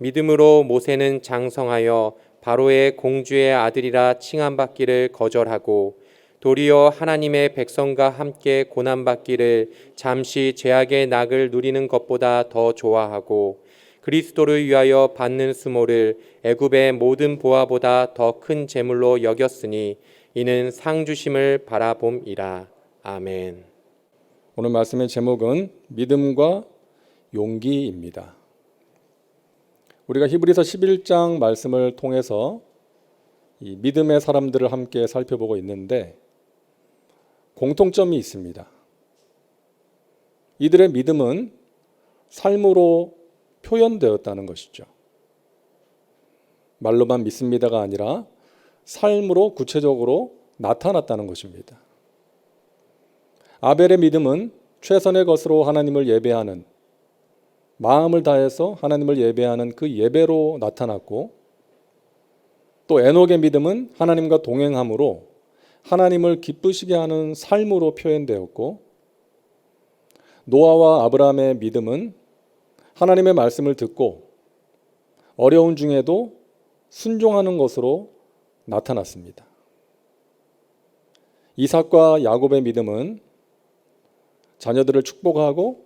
믿음으로 모세는 장성하여 바로의 공주의 아들이라 칭함받기를 거절하고 도리어 하나님의 백성과 함께 고난받기를 잠시 죄악의 낙을 누리는 것보다 더 좋아하고 그리스도를 위하여 받는 수모를 애굽의 모든 보화보다 더 큰 재물로 여겼으니 이는 상 주심을 바라봄이라. 아멘. 오늘 말씀의 제목은 믿음과 용기입니다. 우리가 히브리서 11장 말씀을 통해서 이 믿음의 사람들을 함께 살펴보고 있는데 공통점이 있습니다. 이들의 믿음은 삶으로 표현되었다는 것이죠. 말로만 믿습니다가 아니라 삶으로 구체적으로 나타났다는 것입니다. 아벨의 믿음은 최선의 것으로 하나님을 예배하는, 마음을 다해서 하나님을 예배하는 그 예배로 나타났고, 또 에녹의 믿음은 하나님과 동행함으로 하나님을 기쁘시게 하는 삶으로 표현되었고, 노아와 아브라함의 믿음은 하나님의 말씀을 듣고 어려운 중에도 순종하는 것으로 나타났습니다. 이삭과 야곱의 믿음은 자녀들을 축복하고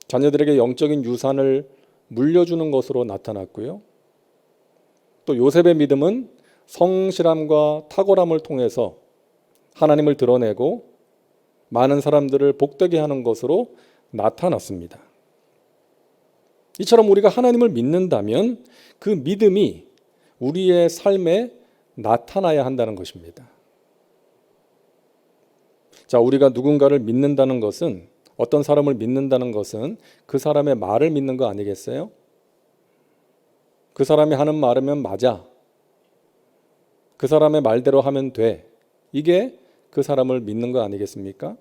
자녀들에게 영적인 유산을 물려주는 것으로 나타났고요. 또 요셉의 믿음은 성실함과 탁월함을 통해서 하나님을 드러내고 많은 사람들을 복되게 하는 것으로 나타났습니다. 이처럼 우리가 하나님을 믿는다면 그 믿음이 우리의 삶에 나타나야 한다는 것입니다. 자, 우리가 누군가를 믿는다는 것은, 어떤 사람을 믿는다는 것은 그 사람의 말을 믿는 거 아니겠어요? 그 사람이 하는 말이면 맞아. 그 사람의 말대로 하면 돼. 이게 그 사람을 믿는 거 아니겠습니까?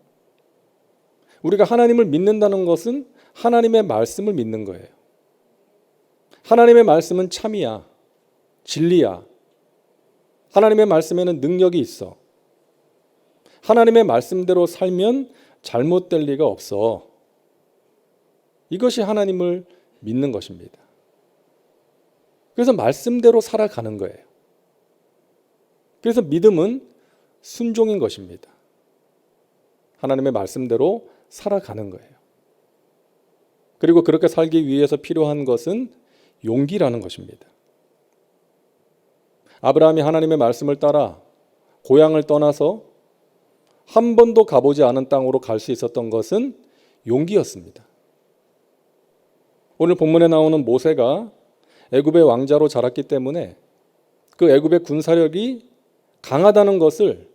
우리가 하나님을 믿는다는 것은 하나님의 말씀을 믿는 거예요. 하나님의 말씀은 참이야. 진리야. 하나님의 말씀에는 능력이 있어. 하나님의 말씀대로 살면 잘못될 리가 없어. 이것이 하나님을 믿는 것입니다. 그래서 말씀대로 살아가는 거예요. 그래서 믿음은 순종인 것입니다. 하나님의 말씀대로 살아가는 거예요. 그리고 그렇게 살기 위해서 필요한 것은 용기라는 것입니다. 아브라함이 하나님의 말씀을 따라 고향을 떠나서 한 번도 가보지 않은 땅으로 갈 수 있었던 것은 용기였습니다. 오늘 본문에 나오는 모세가 애굽의 왕자로 자랐기 때문에 그 애굽의 군사력이 강하다는 것을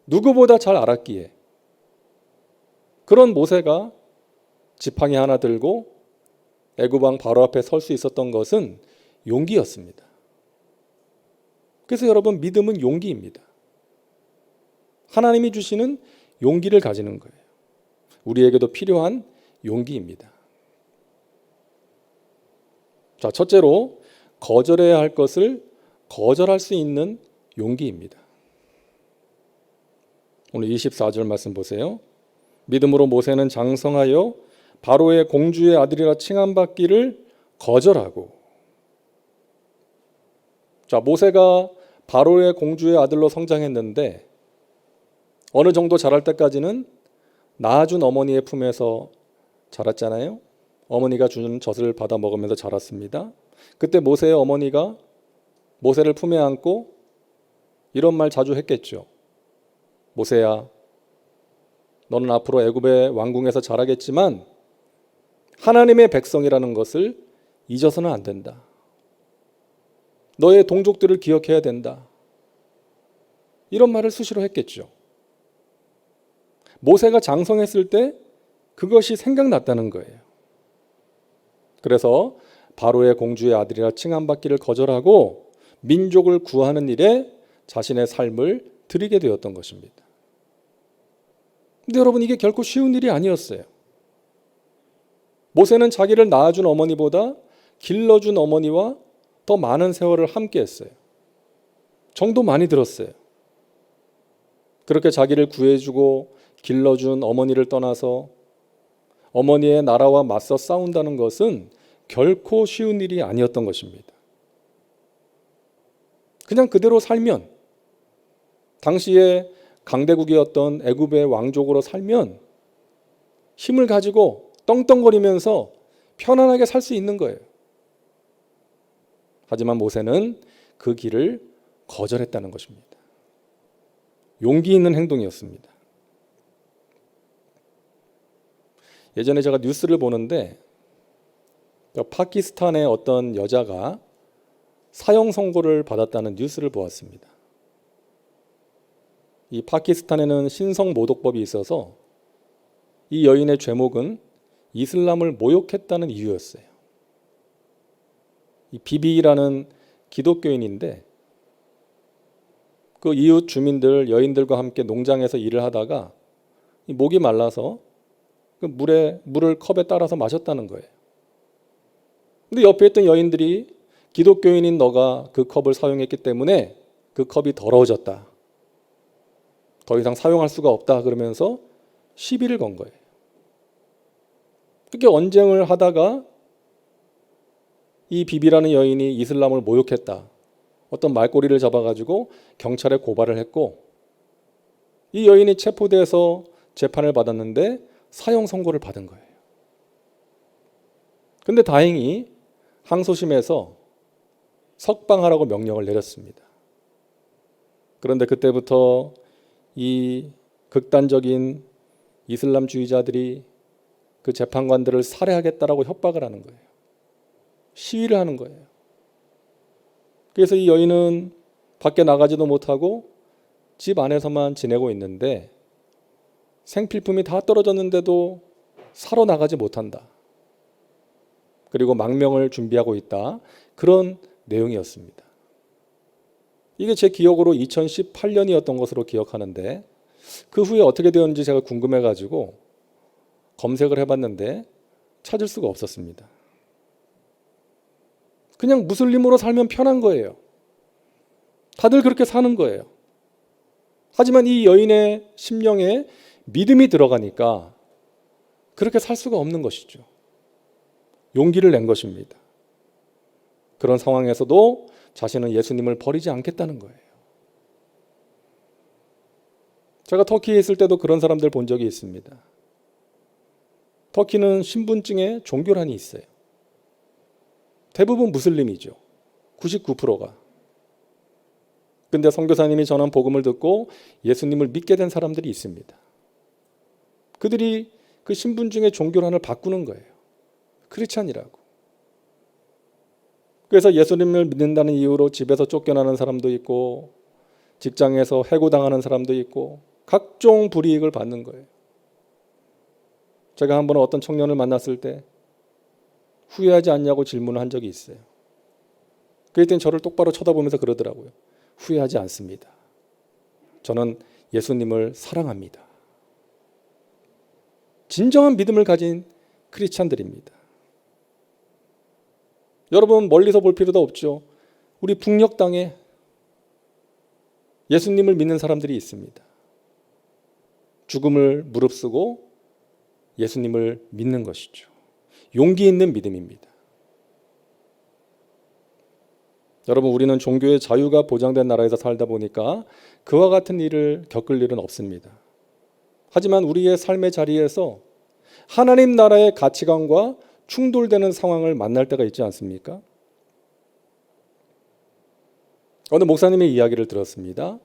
누구보다 잘 알았기에 그런 모세가 지팡이 하나 들고 애굽 왕 바로 앞에 설 수 있었던 것은 용기였습니다. 그래서 여러분, 믿음은 용기입니다. 하나님이 주시는 용기를 가지는 거예요. 우리에게도 필요한 용기입니다. 자, 첫째로 거절해야 할 것을 거절할 수 있는 용기입니다. 오늘 24절 말씀 보세요. 믿음으로 모세는 장성하여 바로의 공주의 아들이라 칭함받기를 거절하고. 자, 모세가 바로의 공주의 아들로 성장했는데 어느 정도 자랄 때까지는 낳아준 어머니의 품에서 자랐잖아요. 어머니가 주는 젖을 받아 먹으면서 자랐습니다. 그때 모세의 어머니가 모세를 품에 안고 이런 말 자주 했겠죠. 모세야, 너는 앞으로 애굽의 왕궁에서 자라겠지만 하나님의 백성이라는 것을 잊어서는 안 된다. 너의 동족들을 기억해야 된다. 이런 말을 수시로 했겠죠. 모세가 장성했을 때 그것이 생각났다는 거예요. 그래서 바로의 공주의 아들이라 칭함받기를 거절하고 민족을 구하는 일에 자신의 삶을 드리게 되었던 것입니다. 근데 여러분, 이게 결코 쉬운 일이 아니었어요. 모세는 자기를 낳아준 어머니보다 길러준 어머니와 더 많은 세월을 함께 했어요. 정도 많이 들었어요. 그렇게 자기를 구해주고 길러준 어머니를 떠나서 어머니의 나라와 맞서 싸운다는 것은 결코 쉬운 일이 아니었던 것입니다. 그냥 그대로 살면, 당시에 강대국이었던 애굽의 왕족으로 살면 힘을 가지고 떵떵거리면서 편안하게 살 수 있는 거예요. 하지만 모세는 그 길을 거절했다는 것입니다. 용기 있는 행동이었습니다. 예전에 제가 뉴스를 보는데 파키스탄의 어떤 여자가 사형 선고를 받았다는 뉴스를 보았습니다. 이 파키스탄에는 신성 모독법이 있어서 이 여인의 죄목은 이슬람을 모욕했다는 이유였어요. 이 비비라는 기독교인인데 그 이웃 주민들, 여인들과 함께 농장에서 일을 하다가 이 목이 말라서 그 물을 컵에 따라서 마셨다는 거예요. 근데 옆에 있던 여인들이 기독교인인 너가 그 컵을 사용했기 때문에 그 컵이 더러워졌다. 더 이상 사용할 수가 없다. 그러면서 시비를 건 거예요. 그렇게 언쟁을 하다가 이 비비라는 여인이 이슬람을 모욕했다. 어떤 말꼬리를 잡아가지고 경찰에 고발을 했고 이 여인이 체포돼서 재판을 받았는데 사형 선고를 받은 거예요. 근데 다행히 항소심에서 석방하라고 명령을 내렸습니다. 그런데 그때부터 이 극단적인 이슬람주의자들이 그 재판관들을 살해하겠다라고 협박을 하는 거예요. 시위를 하는 거예요. 그래서 이 여인은 밖에 나가지도 못하고 집 안에서만 지내고 있는데 생필품이 다 떨어졌는데도 사러 나가지 못한다. 그리고 망명을 준비하고 있다. 그런 내용이었습니다. 이게 제 기억으로 2018년이었던 것으로 기억하는데 그 후에 어떻게 되었는지 제가 궁금해가지고 검색을 해봤는데 찾을 수가 없었습니다. 그냥 무슬림으로 살면 편한 거예요. 다들 그렇게 사는 거예요. 하지만 이 여인의 심령에 믿음이 들어가니까 그렇게 살 수가 없는 것이죠. 용기를 낸 것입니다. 그런 상황에서도 자신은 예수님을 버리지 않겠다는 거예요. 제가 터키에 있을 때도 그런 사람들 본 적이 있습니다. 터키는 신분증에 종교란이 있어요. 대부분 무슬림이죠. 99%가. 근데 선교사님이 전한 복음을 듣고 예수님을 믿게 된 사람들이 있습니다. 그들이 그 신분증의 종교란을 바꾸는 거예요. 크리스찬이라고. 그래서 예수님을 믿는다는 이유로 집에서 쫓겨나는 사람도 있고 직장에서 해고당하는 사람도 있고 각종 불이익을 받는 거예요. 제가 한 번 어떤 청년을 만났을 때 후회하지 않냐고 질문을 한 적이 있어요. 그랬더니 저를 똑바로 쳐다보면서 그러더라고요. 후회하지 않습니다. 저는 예수님을 사랑합니다. 진정한 믿음을 가진 크리스찬들입니다. 여러분 멀리서 볼 필요도 없죠. 우리 북녘 땅에 예수님을 믿는 사람들이 있습니다. 죽음을 무릅쓰고 예수님을 믿는 것이죠. 용기 있는 믿음입니다. 여러분 우리는 종교의 자유가 보장된 나라에서 살다 보니까 그와 같은 일을 겪을 일은 없습니다. 하지만 우리의 삶의 자리에서 하나님 나라의 가치관과 충돌되는 상황을 만날 때가 있지 않습니까? 어느 목사님의 이야기를 들었습니다.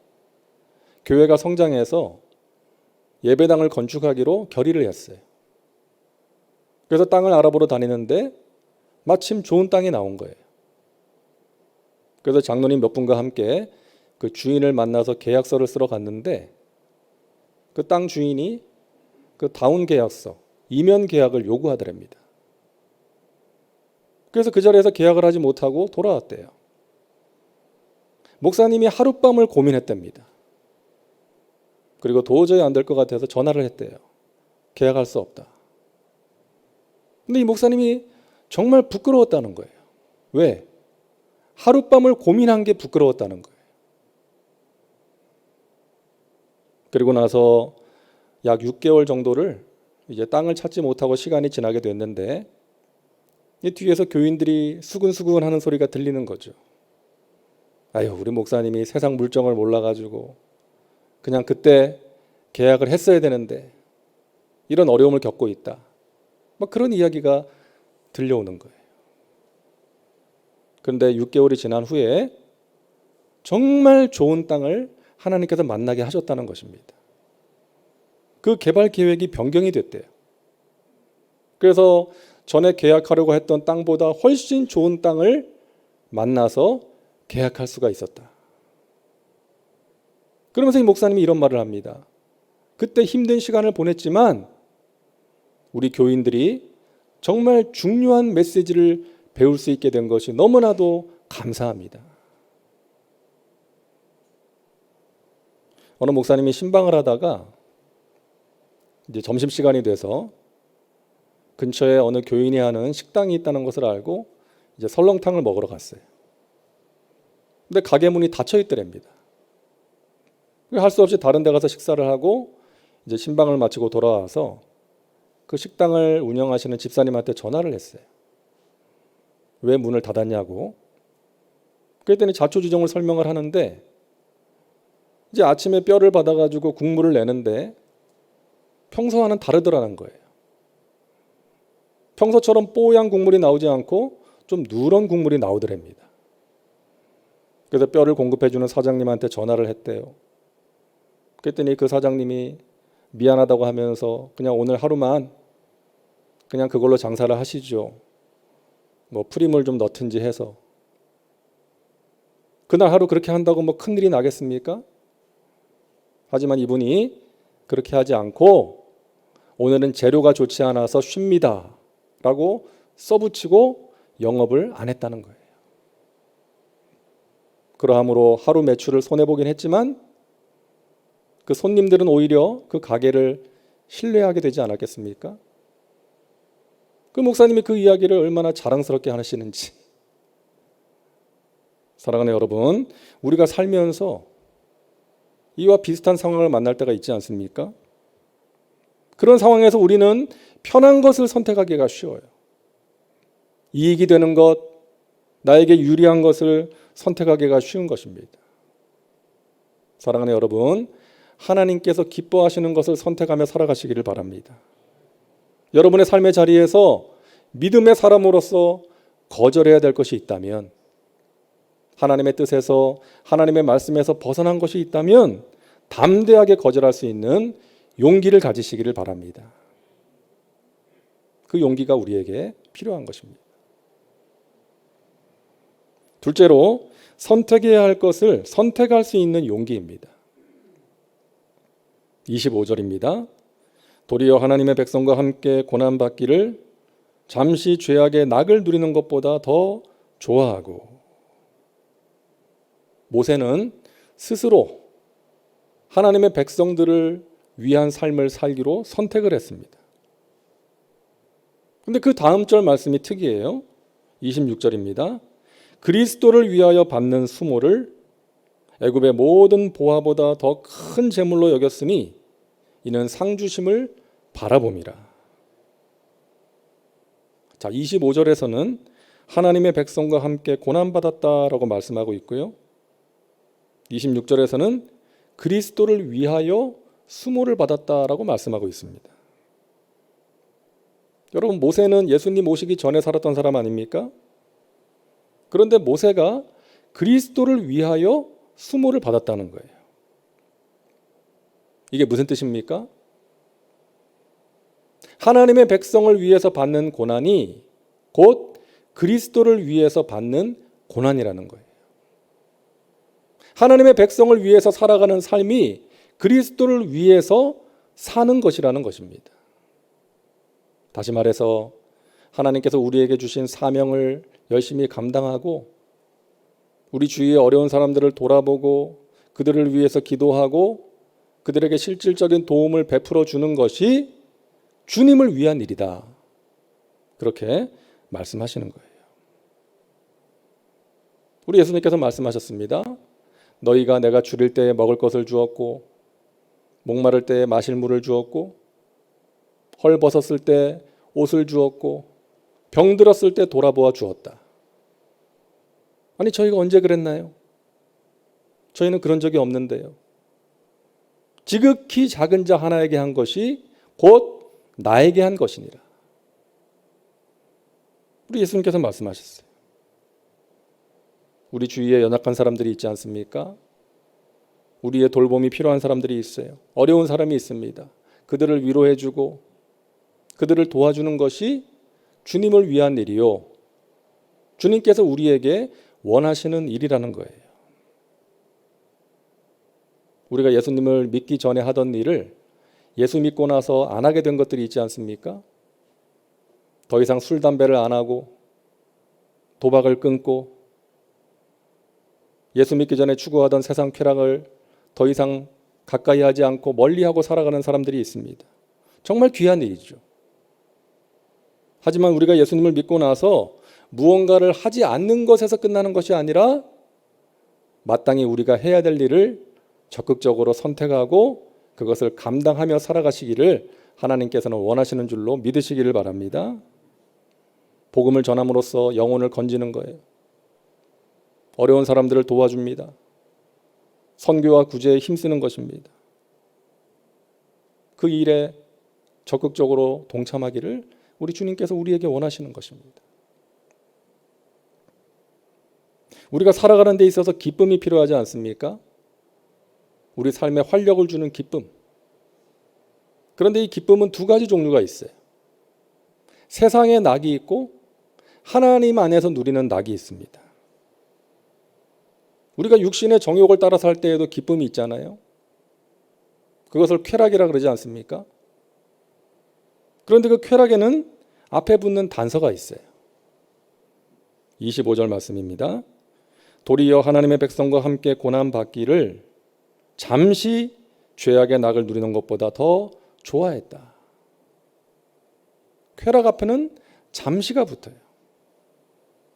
교회가 성장해서 예배당을 건축하기로 결의를 했어요. 그래서 땅을 알아보러 다니는데 마침 좋은 땅이 나온 거예요. 그래서 장로님 몇 분과 함께 그 주인을 만나서 계약서를 쓰러 갔는데 그 땅 주인이 그 다운 계약서, 이면 계약을 요구하더랍니다. 그래서 그 자리에서 계약을 하지 못하고 돌아왔대요. 목사님이 하룻밤을 고민했답니다. 그리고 도저히 안 될 것 같아서 전화를 했대요. 계약할 수 없다. 근데 이 목사님이 정말 부끄러웠다는 거예요. 왜? 하룻밤을 고민한 게 부끄러웠다는 거예요. 그리고 나서 약 6개월 정도를 이제 땅을 찾지 못하고 시간이 지나게 됐는데 이 뒤에서 교인들이 수근수근 하는 소리가 들리는 거죠. 아유, 우리 목사님이 세상 물정을 몰라가지고 그냥 그때 계약을 했어야 되는데 이런 어려움을 겪고 있다. 막 그런 이야기가 들려오는 거예요. 그런데 6개월이 지난 후에 정말 좋은 땅을 하나님께서 만나게 하셨다는 것입니다. 그 개발 계획이 변경이 됐대요. 그래서 전에 계약하려고 했던 땅보다 훨씬 좋은 땅을 만나서 계약할 수가 있었다. 그러면서 이 목사님이 이런 말을 합니다. 그때 힘든 시간을 보냈지만 우리 교인들이 정말 중요한 메시지를 배울 수 있게 된 것이 너무나도 감사합니다. 어느 목사님이 신방을 하다가 이제 점심시간이 돼서 근처에 어느 교인이 하는 식당이 있다는 것을 알고 이제 설렁탕을 먹으러 갔어요. 근데 가게 문이 닫혀 있더랍니다. 할 수 없이 다른 데 가서 식사를 하고 이제 신방을 마치고 돌아와서 그 식당을 운영하시는 집사님한테 전화를 했어요. 왜 문을 닫았냐고. 그랬더니 자초지종을 설명을 하는데 이제 아침에 뼈를 받아가지고 국물을 내는데 평소와는 다르더라는 거예요. 평소처럼 뽀얀 국물이 나오지 않고 좀 누런 국물이 나오더랍니다. 그래서 뼈를 공급해주는 사장님한테 전화를 했대요. 그랬더니 그 사장님이 미안하다고 하면서 그냥 오늘 하루만 그냥 그걸로 장사를 하시죠. 뭐 프림을 좀 넣든지 해서. 그날 하루 그렇게 한다고 뭐 큰일이 나겠습니까? 하지만 이분이 그렇게 하지 않고 오늘은 재료가 좋지 않아서 쉽니다 라고 써붙이고 영업을 안 했다는 거예요. 그러함으로 하루 매출을 손해보긴 했지만 그 손님들은 오히려 그 가게를 신뢰하게 되지 않았겠습니까? 그 목사님이 그 이야기를 얼마나 자랑스럽게 하시는지. 사랑하는 여러분, 우리가 살면서 이와 비슷한 상황을 만날 때가 있지 않습니까? 그런 상황에서 우리는 편한 것을 선택하기가 쉬워요. 이익이 되는 것, 나에게 유리한 것을 선택하기가 쉬운 것입니다. 사랑하는 여러분, 하나님께서 기뻐하시는 것을 선택하며 살아가시기를 바랍니다. 여러분의 삶의 자리에서 믿음의 사람으로서 거절해야 될 것이 있다면, 하나님의 뜻에서 하나님의 말씀에서 벗어난 것이 있다면 담대하게 거절할 수 있는 용기를 가지시기를 바랍니다. 그 용기가 우리에게 필요한 것입니다. 둘째로 선택해야 할 것을 선택할 수 있는 용기입니다. 25절입니다. 도리어 하나님의 백성과 함께 고난받기를 잠시 죄악의 낙을 누리는 것보다 더 좋아하고. 모세는 스스로 하나님의 백성들을 위한 삶을 살기로 선택을 했습니다. 그런데 그 다음 절 말씀이 특이해요. 26절입니다. 그리스도를 위하여 받는 수모를 애굽의 모든 보화보다 더 큰 재물로 여겼으니 이는 상 주심을 바라봄이라. 자, 25절에서는 하나님의 백성과 함께 고난받았다라고 말씀하고 있고요. 26절에서는 그리스도를 위하여 수모를 받았다라고 말씀하고 있습니다. 여러분, 모세는 예수님 오시기 전에 살았던 사람 아닙니까? 그런데 모세가 그리스도를 위하여 수모를 받았다는 거예요. 이게 무슨 뜻입니까? 하나님의 백성을 위해서 받는 고난이 곧 그리스도를 위해서 받는 고난이라는 거예요. 하나님의 백성을 위해서 살아가는 삶이 그리스도를 위해서 사는 것이라는 것입니다. 다시 말해서 하나님께서 우리에게 주신 사명을 열심히 감당하고 우리 주위의 어려운 사람들을 돌아보고 그들을 위해서 기도하고 그들에게 실질적인 도움을 베풀어 주는 것이 주님을 위한 일이다. 그렇게 말씀하시는 거예요. 우리 예수님께서 말씀하셨습니다. 너희가 내가 줄일 때에 먹을 것을 주었고 목마를 때에 마실 물을 주었고 헐벗었을 때 옷을 주었고 병들었을 때 돌아보아 주었다. 아니, 저희가 언제 그랬나요? 저희는 그런 적이 없는데요. 지극히 작은 자 하나에게 한 것이 곧 나에게 한 것이니라. 우리 예수님께서 말씀하셨어요. 우리 주위에 연약한 사람들이 있지 않습니까? 우리의 돌봄이 필요한 사람들이 있어요. 어려운 사람이 있습니다. 그들을 위로해주고 그들을 도와주는 것이 주님을 위한 일이요, 주님께서 우리에게 원하시는 일이라는 거예요. 우리가 예수님을 믿기 전에 하던 일을 예수 믿고 나서 안 하게 된 것들이 있지 않습니까? 더 이상 술, 담배를 안 하고 도박을 끊고 예수 믿기 전에 추구하던 세상 쾌락을 더 이상 가까이 하지 않고 멀리하고 살아가는 사람들이 있습니다. 정말 귀한 일이죠. 하지만 우리가 예수님을 믿고 나서 무언가를 하지 않는 것에서 끝나는 것이 아니라 마땅히 우리가 해야 될 일을 적극적으로 선택하고 그것을 감당하며 살아가시기를 하나님께서는 원하시는 줄로 믿으시기를 바랍니다. 복음을 전함으로써 영혼을 건지는 거예요. 어려운 사람들을 도와줍니다. 선교와 구제에 힘쓰는 것입니다. 그 일에 적극적으로 동참하기를 우리 주님께서 우리에게 원하시는 것입니다. 우리가 살아가는 데 있어서 기쁨이 필요하지 않습니까? 우리 삶에 활력을 주는 기쁨. 그런데 이 기쁨은 두 가지 종류가 있어요. 세상의 낙이 있고 하나님 안에서 누리는 낙이 있습니다. 우리가 육신의 정욕을 따라 살 때에도 기쁨이 있잖아요. 그것을 쾌락이라 그러지 않습니까? 그런데 그 쾌락에는 앞에 붙는 단서가 있어요. 25절 말씀입니다. 도리어 하나님의 백성과 함께 고난받기를 잠시 죄악의 낙을 누리는 것보다 더 좋아했다. 쾌락 앞에는 잠시가 붙어요.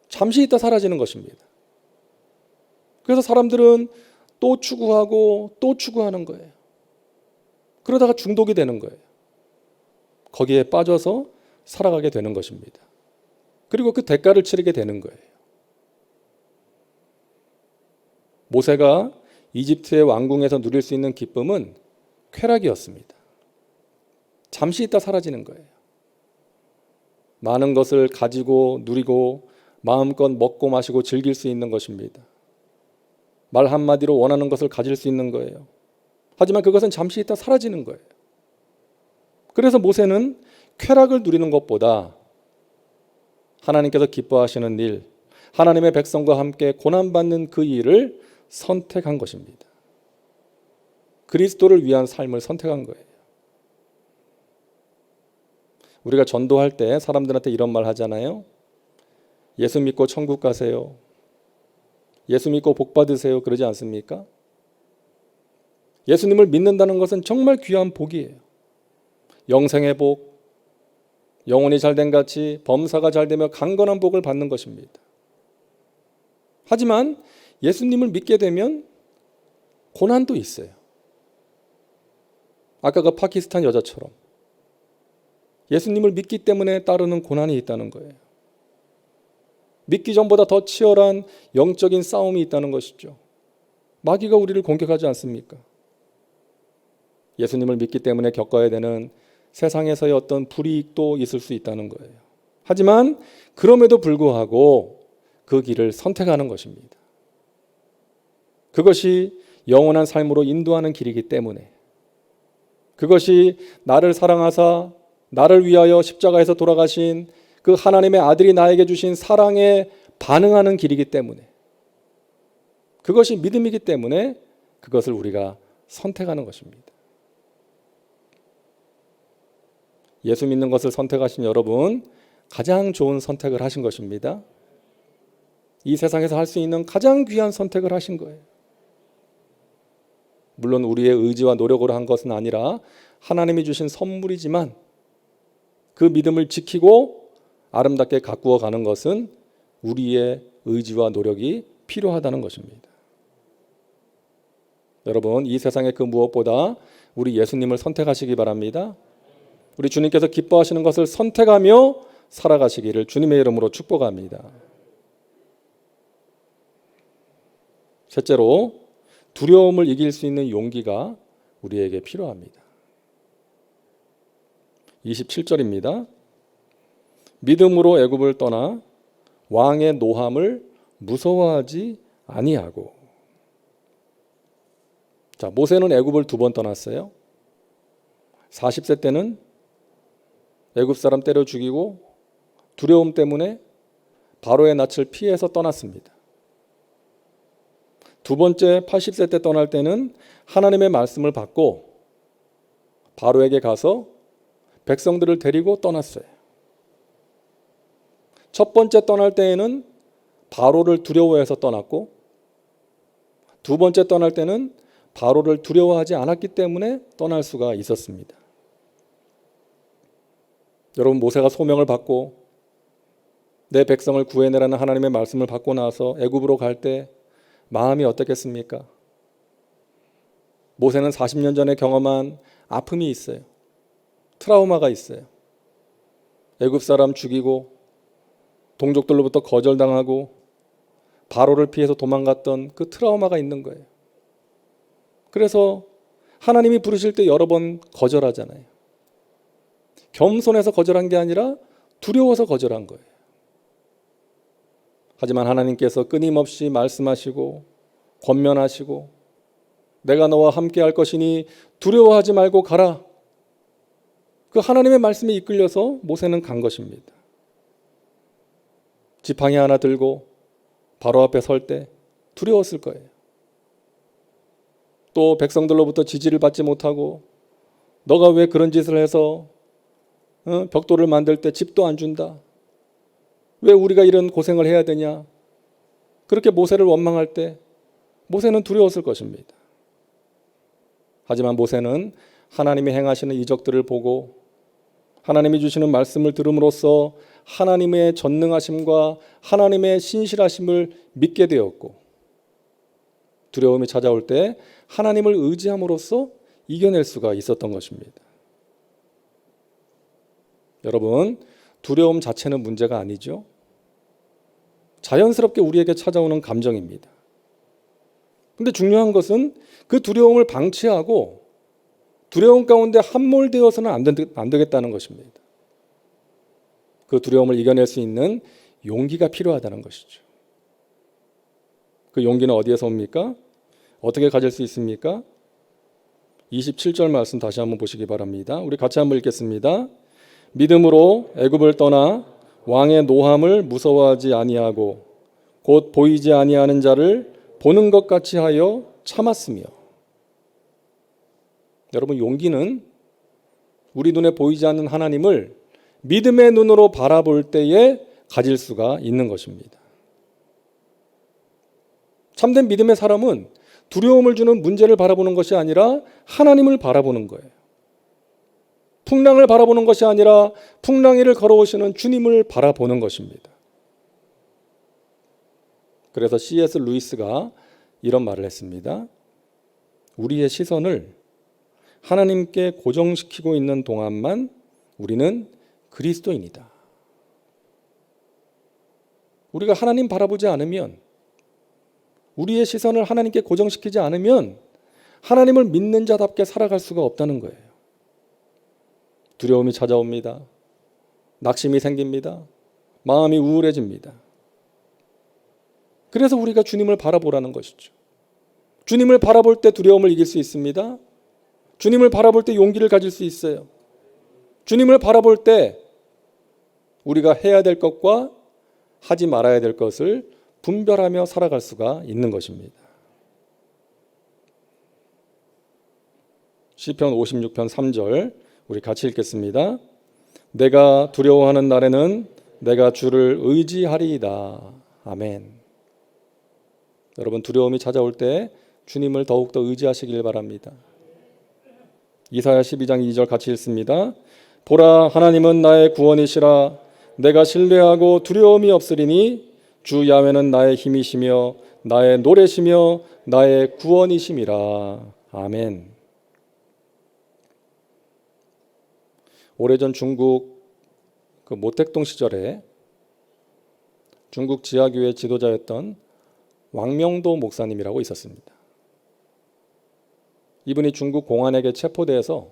잠시 있다 사라지는 것입니다. 그래서 사람들은 또 추구하고 또 추구하는 거예요. 그러다가 중독이 되는 거예요. 거기에 빠져서 살아가게 되는 것입니다. 그리고 그 대가를 치르게 되는 거예요. 모세가 이집트의 왕궁에서 누릴 수 있는 기쁨은 쾌락이었습니다. 잠시 있다 사라지는 거예요. 많은 것을 가지고 누리고 마음껏 먹고 마시고 즐길 수 있는 것입니다. 말 한마디로 원하는 것을 가질 수 있는 거예요. 하지만 그것은 잠시 있다 사라지는 거예요. 그래서 모세는 쾌락을 누리는 것보다 하나님께서 기뻐하시는 일, 하나님의 백성과 함께 고난받는 그 일을 선택한 것입니다. 그리스도를 위한 삶을 선택한 거예요. 우리가 전도할 때 사람들한테 이런 말 하잖아요. 예수 믿고 천국 가세요. 예수 믿고 복 받으세요. 그러지 않습니까? 예수님을 믿는다는 것은 정말 귀한 복이에요. 영생의 복, 영혼이 잘된 같이 범사가 잘되며 강건한 복을 받는 것입니다. 하지만 예수님을 믿게 되면 고난도 있어요. 아까 그 파키스탄 여자처럼 예수님을 믿기 때문에 따르는 고난이 있다는 거예요. 믿기 전보다 더 치열한 영적인 싸움이 있다는 것이죠. 마귀가 우리를 공격하지 않습니까? 예수님을 믿기 때문에 겪어야 되는 세상에서의 어떤 불이익도 있을 수 있다는 거예요. 하지만 그럼에도 불구하고 그 길을 선택하는 것입니다. 그것이 영원한 삶으로 인도하는 길이기 때문에, 그것이 나를 사랑하사 나를 위하여 십자가에서 돌아가신 그 하나님의 아들이 나에게 주신 사랑에 반응하는 길이기 때문에, 그것이 믿음이기 때문에 그것을 우리가 선택하는 것입니다. 예수 믿는 것을 선택하신 여러분, 가장 좋은 선택을 하신 것입니다. 이 세상에서 할 수 있는 가장 귀한 선택을 하신 거예요. 물론 우리의 의지와 노력으로 한 것은 아니라 하나님이 주신 선물이지만 그 믿음을 지키고 아름답게 가꾸어 가는 것은 우리의 의지와 노력이 필요하다는 것입니다. 여러분, 이 세상의 그 무엇보다 우리 예수님을 선택하시기 바랍니다. 우리 주님께서 기뻐하시는 것을 선택하며 살아가시기를 주님의 이름으로 축복합니다. 셋째로, 두려움을 이길 수 있는 용기가 우리에게 필요합니다. 27절입니다. 믿음으로 애굽을 떠나 왕의 노함을 무서워하지 아니하고. 자, 모세는 애굽을 2번 떠났어요. 40세 때는 애굽 사람 때려 죽이고 두려움 때문에 바로의 낯을 피해서 떠났습니다. 2번째 80세 때 떠날 때는 하나님의 말씀을 받고 바로에게 가서 백성들을 데리고 떠났어요. 첫 번째 떠날 때에는 바로를 두려워해서 떠났고, 2번째 떠날 때는 바로를 두려워하지 않았기 때문에 떠날 수가 있었습니다. 여러분, 모세가 소명을 받고 내 백성을 구해내라는 하나님의 말씀을 받고 나서 애굽으로 갈 때 마음이 어떻겠습니까? 모세는 40년 전에 경험한 아픔이 있어요. 트라우마가 있어요. 애굽 사람 죽이고 동족들로부터 거절당하고 바로를 피해서 도망갔던 그 트라우마가 있는 거예요. 그래서 하나님이 부르실 때 여러 번 거절하잖아요. 겸손해서 거절한 게 아니라 두려워서 거절한 거예요. 하지만 하나님께서 끊임없이 말씀하시고 권면하시고 내가 너와 함께 할 것이니 두려워하지 말고 가라. 그 하나님의 말씀에 이끌려서 모세는 간 것입니다. 지팡이 하나 들고 바로 앞에 설 때 두려웠을 거예요. 또 백성들로부터 지지를 받지 못하고 너가 왜 그런 짓을 해서 벽돌을 만들 때 집도 안 준다. 왜 우리가 이런 고생을 해야 되냐. 그렇게 모세를 원망할 때 모세는 두려웠을 것입니다. 하지만 모세는 하나님이 행하시는 이적들을 보고 하나님이 주시는 말씀을 들음으로써 하나님의 전능하심과 하나님의 신실하심을 믿게 되었고, 두려움이 찾아올 때 하나님을 의지함으로써 이겨낼 수가 있었던 것입니다. 여러분, 두려움 자체는 문제가 아니죠. 자연스럽게 우리에게 찾아오는 감정입니다. 근데 중요한 것은 그 두려움을 방치하고 두려움 가운데 함몰되어서는 안 되겠다는 것입니다. 그 두려움을 이겨낼 수 있는 용기가 필요하다는 것이죠. 그 용기는 어디에서 옵니까? 어떻게 가질 수 있습니까? 27절 말씀 다시 한번 보시기 바랍니다. 우리 같이 한번 읽겠습니다. 믿음으로 애굽을 떠나 왕의 노함을 무서워하지 아니하고 곧 보이지 아니하는 자를 보는 것 같이 하여 참았으며. 여러분, 용기는 우리 눈에 보이지 않는 하나님을 믿음의 눈으로 바라볼 때에 가질 수가 있는 것입니다. 참된 믿음의 사람은 두려움을 주는 문제를 바라보는 것이 아니라 하나님을 바라보는 거예요. 풍랑을 바라보는 것이 아니라 풍랑 위를 걸어오시는 주님을 바라보는 것입니다. 그래서 C.S. 루이스가 이런 말을 했습니다. 우리의 시선을 하나님께 고정시키고 있는 동안만 우리는 그리스도인이다. 우리가 하나님 바라보지 않으면, 우리의 시선을 하나님께 고정시키지 않으면 하나님을 믿는 자답게 살아갈 수가 없다는 거예요. 두려움이 찾아옵니다. 낙심이 생깁니다. 마음이 우울해집니다. 그래서 우리가 주님을 바라보라는 것이죠. 주님을 바라볼 때 두려움을 이길 수 있습니다. 주님을 바라볼 때 용기를 가질 수 있어요. 주님을 바라볼 때 우리가 해야 될 것과 하지 말아야 될 것을 분별하며 살아갈 수가 있는 것입니다. 시편 56편 3절 우리 같이 읽겠습니다. 내가 두려워하는 날에는 내가 주를 의지하리이다. 아멘. 여러분, 두려움이 찾아올 때 주님을 더욱더 의지하시길 바랍니다. 이사야 12장 2절 같이 읽습니다. 보라, 하나님은 나의 구원이시라. 내가 신뢰하고 두려움이 없으리니 주 야훼는 나의 힘이시며 나의 노래시며 나의 구원이심이라. 아멘. 오래전 중국 그 모택동 시절에 중국 지하교회 지도자였던 왕명도 목사님이라고 있었습니다. 이분이 중국 공안에게 체포돼서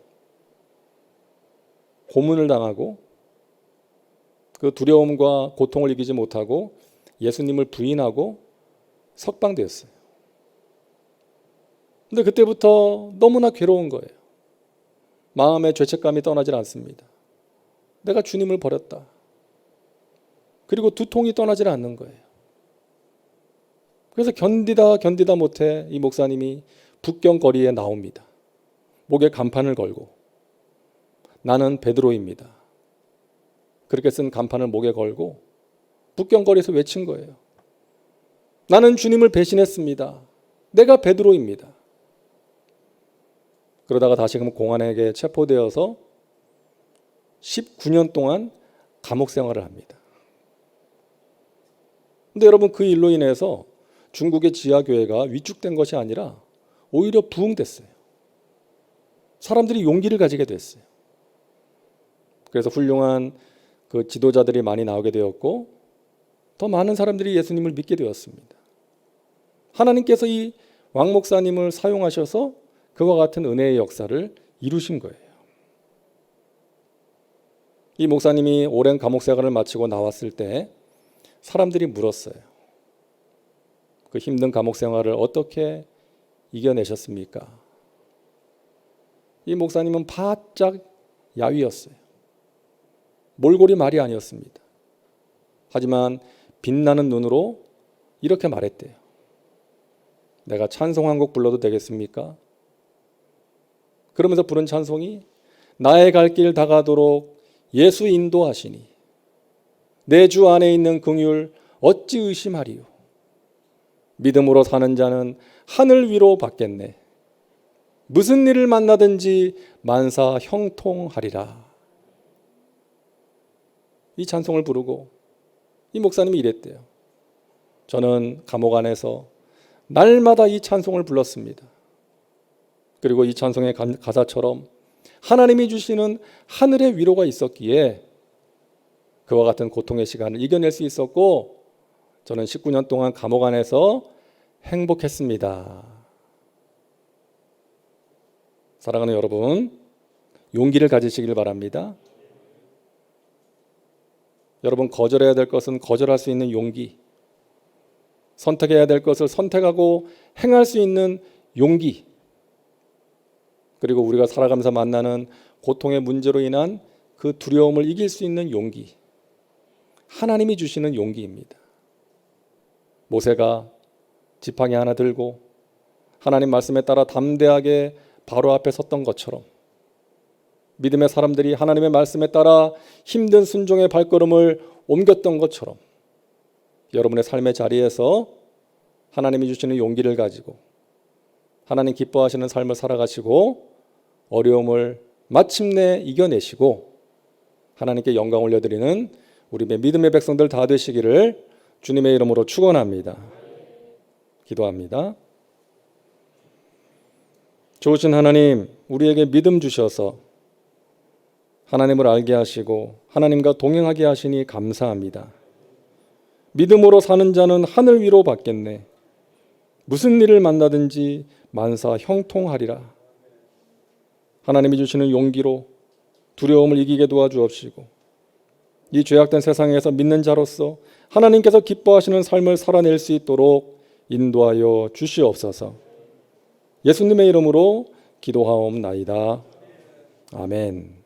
고문을 당하고 그 두려움과 고통을 이기지 못하고 예수님을 부인하고 석방되었어요. 근데 그때부터 너무나 괴로운 거예요. 마음의 죄책감이 떠나질 않습니다. 내가 주님을 버렸다. 그리고 두통이 떠나질 않는 거예요. 그래서 견디다 못해 이 목사님이 북경거리에 나옵니다. 목에 간판을 걸고 나는 베드로입니다. 그렇게 쓴 간판을 목에 걸고 북경거리에서 외친 거예요. 나는 주님을 배신했습니다. 내가 베드로입니다. 그러다가 다시금 공안에게 체포되어서 19년 동안 감옥 생활을 합니다. 근데 여러분, 그 일로 인해서 중국의 지하교회가 위축된 것이 아니라 오히려 부흥됐어요. 사람들이 용기를 가지게 됐어요. 그래서 훌륭한 그 지도자들이 많이 나오게 되었고 더 많은 사람들이 예수님을 믿게 되었습니다. 하나님께서 이 왕 목사님을 사용하셔서 그와 같은 은혜의 역사를 이루신 거예요. 이 목사님이 오랜 감옥 생활을 마치고 나왔을 때 사람들이 물었어요. 그 힘든 감옥 생활을 어떻게 이겨내셨습니까? 이 목사님은 바짝 야위였어요. 몰골이 말이 아니었습니다. 하지만 빛나는 눈으로 이렇게 말했대요. 내가 찬송 한 곡 불러도 되겠습니까? 그러면서 부른 찬송이 나의 갈 길 다가도록 예수 인도하시니 내 주 안에 있는 긍휼 어찌 의심하리요. 믿음으로 사는 자는 하늘 위로 받겠네. 무슨 일을 만나든지 만사 형통하리라. 이 찬송을 부르고 이 목사님이 이랬대요. 저는 감옥 안에서 날마다 이 찬송을 불렀습니다. 그리고 이 찬송의 가사처럼 하나님이 주시는 하늘의 위로가 있었기에 그와 같은 고통의 시간을 이겨낼 수 있었고 저는 19년 동안 감옥 안에서 행복했습니다. 사랑하는 여러분, 용기를 가지시길 바랍니다. 여러분, 거절해야 될 것은 거절할 수 있는 용기, 선택해야 될 것을 선택하고 행할 수 있는 용기, 그리고 우리가 살아가면서 만나는 고통의 문제로 인한 그 두려움을 이길 수 있는 용기, 하나님이 주시는 용기입니다. 모세가 지팡이 하나 들고 하나님 말씀에 따라 담대하게 바로 앞에 섰던 것처럼 믿음의 사람들이 하나님의 말씀에 따라 힘든 순종의 발걸음을 옮겼던 것처럼 여러분의 삶의 자리에서 하나님이 주시는 용기를 가지고 하나님 기뻐하시는 삶을 살아가시고 어려움을 마침내 이겨내시고 하나님께 영광 올려드리는 우리 믿음의 백성들 다 되시기를 주님의 이름으로 축원합니다. 기도합니다. 좋으신 하나님, 우리에게 믿음 주셔서 하나님을 알게 하시고 하나님과 동행하게 하시니 감사합니다. 믿음으로 사는 자는 하늘 위로 받겠네. 무슨 일을 만나든지 만사 형통하리라. 하나님이 주시는 용기로 두려움을 이기게 도와주옵시고 이 죄악된 세상에서 믿는 자로서 하나님께서 기뻐하시는 삶을 살아낼 수 있도록 인도하여 주시옵소서. 예수님의 이름으로 기도하옵나이다. 아멘.